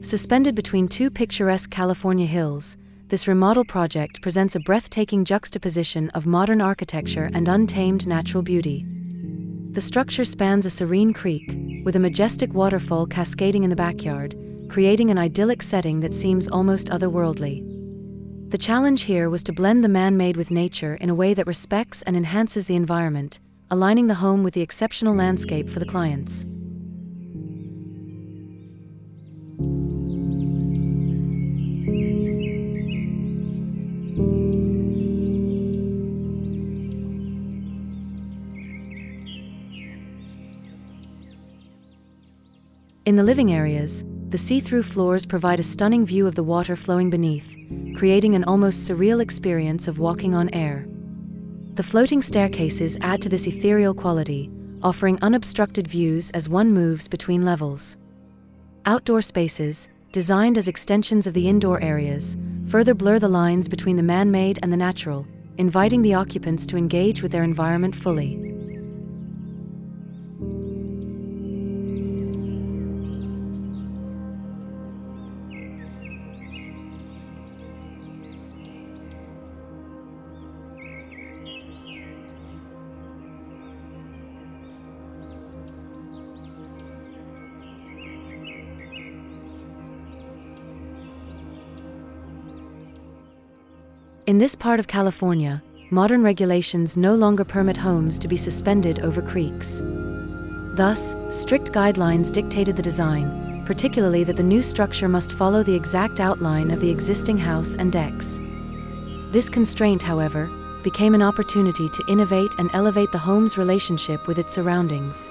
Suspended between two picturesque California hills, this remodel project presents a breathtaking juxtaposition of modern architecture and untamed natural beauty. The structure spans a serene creek, with a majestic waterfall cascading in the backyard, creating an idyllic setting that seems almost otherworldly. The challenge here was to blend the man-made with nature in a way that respects and enhances the environment, aligning the home with the exceptional landscape for the clients. In the living areas, the see-through floors provide a stunning view of the water flowing beneath, creating an almost surreal experience of walking on air. The floating staircases add to this ethereal quality, offering unobstructed views as one moves between levels. Outdoor spaces, designed as extensions of the indoor areas, further blur the lines between the man-made and the natural, inviting the occupants to engage with their environment fully. In this part of California, modern regulations no longer permit homes to be suspended over creeks. Thus, strict guidelines dictated the design, particularly that the new structure must follow the exact outline of the existing house and decks. This constraint, however, became an opportunity to innovate and elevate the home's relationship with its surroundings.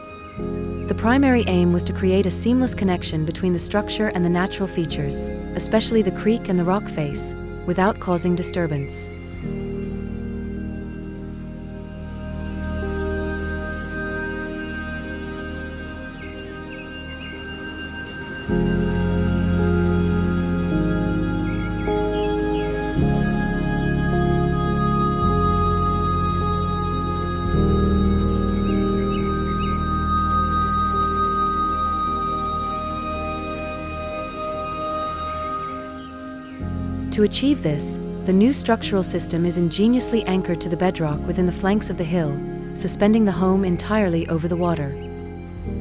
The primary aim was to create a seamless connection between the structure and the natural features, especially the creek and the rock face, without causing disturbance. To achieve this, the new structural system is ingeniously anchored to the bedrock within the flanks of the hill, suspending the home entirely over the water.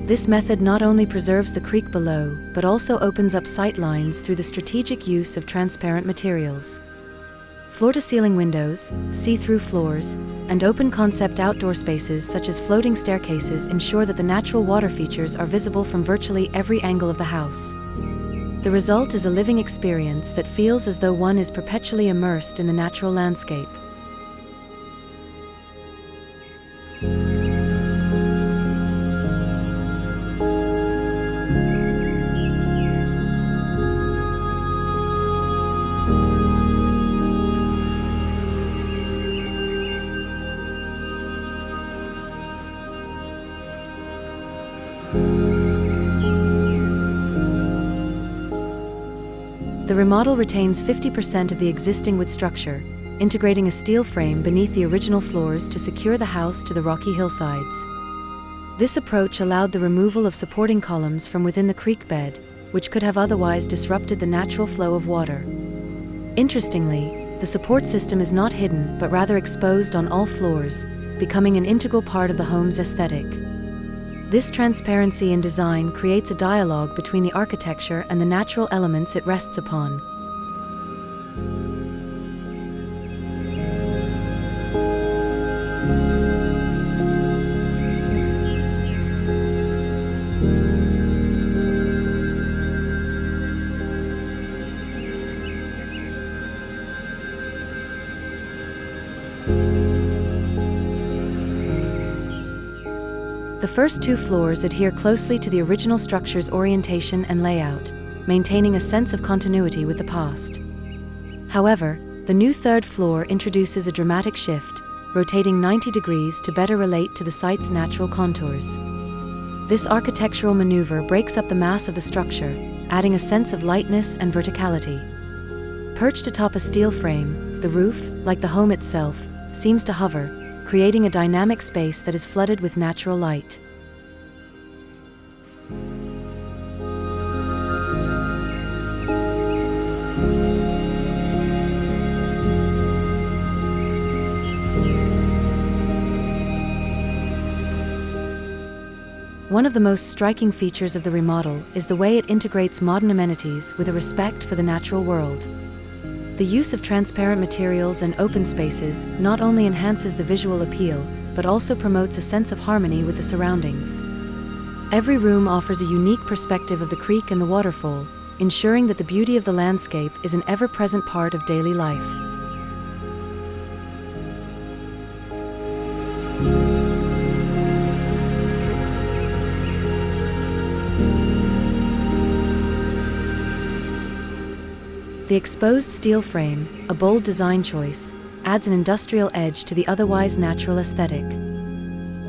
This method not only preserves the creek below, but also opens up sight lines through the strategic use of transparent materials. Floor-to-ceiling windows, see-through floors, and open-concept outdoor spaces such as floating staircases ensure that the natural water features are visible from virtually every angle of the house. The result is a living experience that feels as though one is perpetually immersed in the natural landscape. The remodel retains 50% of the existing wood structure, integrating a steel frame beneath the original floors to secure the house to the rocky hillsides. This approach allowed the removal of supporting columns from within the creek bed, which could have otherwise disrupted the natural flow of water. Interestingly, the support system is not hidden but rather exposed on all floors, becoming an integral part of the home's aesthetic. This transparency in design creates a dialogue between the architecture and the natural elements it rests upon. The first two floors adhere closely to the original structure's orientation and layout, maintaining a sense of continuity with the past. However, the new third floor introduces a dramatic shift, rotating 90 degrees to better relate to the site's natural contours. This architectural maneuver breaks up the mass of the structure, adding a sense of lightness and verticality. Perched atop a steel frame, the roof, like the home itself, seems to hover, creating a dynamic space that is flooded with natural light. One of the most striking features of the remodel is the way it integrates modern amenities with a respect for the natural world. The use of transparent materials and open spaces not only enhances the visual appeal, but also promotes a sense of harmony with the surroundings. Every room offers a unique perspective of the creek and the waterfall, ensuring that the beauty of the landscape is an ever-present part of daily life. The exposed steel frame, a bold design choice, adds an industrial edge to the otherwise natural aesthetic.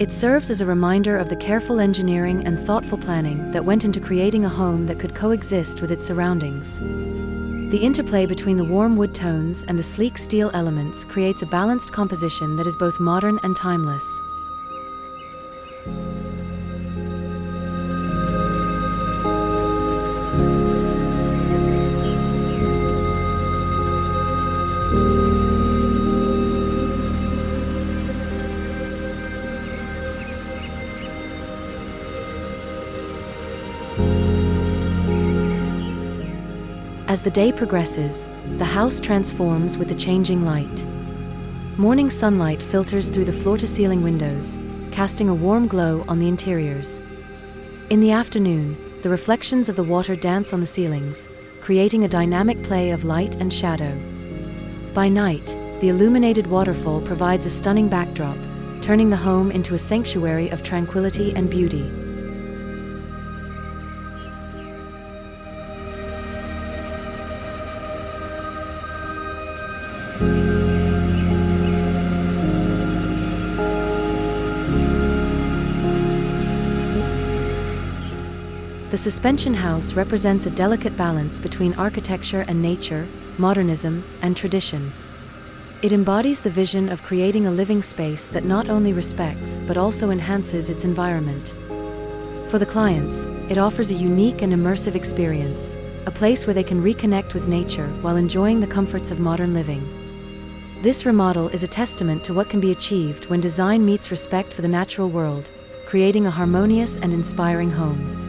It serves as a reminder of the careful engineering and thoughtful planning that went into creating a home that could coexist with its surroundings. The interplay between the warm wood tones and the sleek steel elements creates a balanced composition that is both modern and timeless. As the day progresses, the house transforms with the changing light. Morning sunlight filters through the floor-to-ceiling windows, casting a warm glow on the interiors. In the afternoon, the reflections of the water dance on the ceilings, creating a dynamic play of light and shadow. By night, the illuminated waterfall provides a stunning backdrop, turning the home into a sanctuary of tranquility and beauty. The suspension house represents a delicate balance between architecture and nature, modernism and tradition. It embodies the vision of creating a living space that not only respects but also enhances its environment. For the clients, it offers a unique and immersive experience, a place where they can reconnect with nature while enjoying the comforts of modern living. This remodel is a testament to what can be achieved when design meets respect for the natural world, creating a harmonious and inspiring home.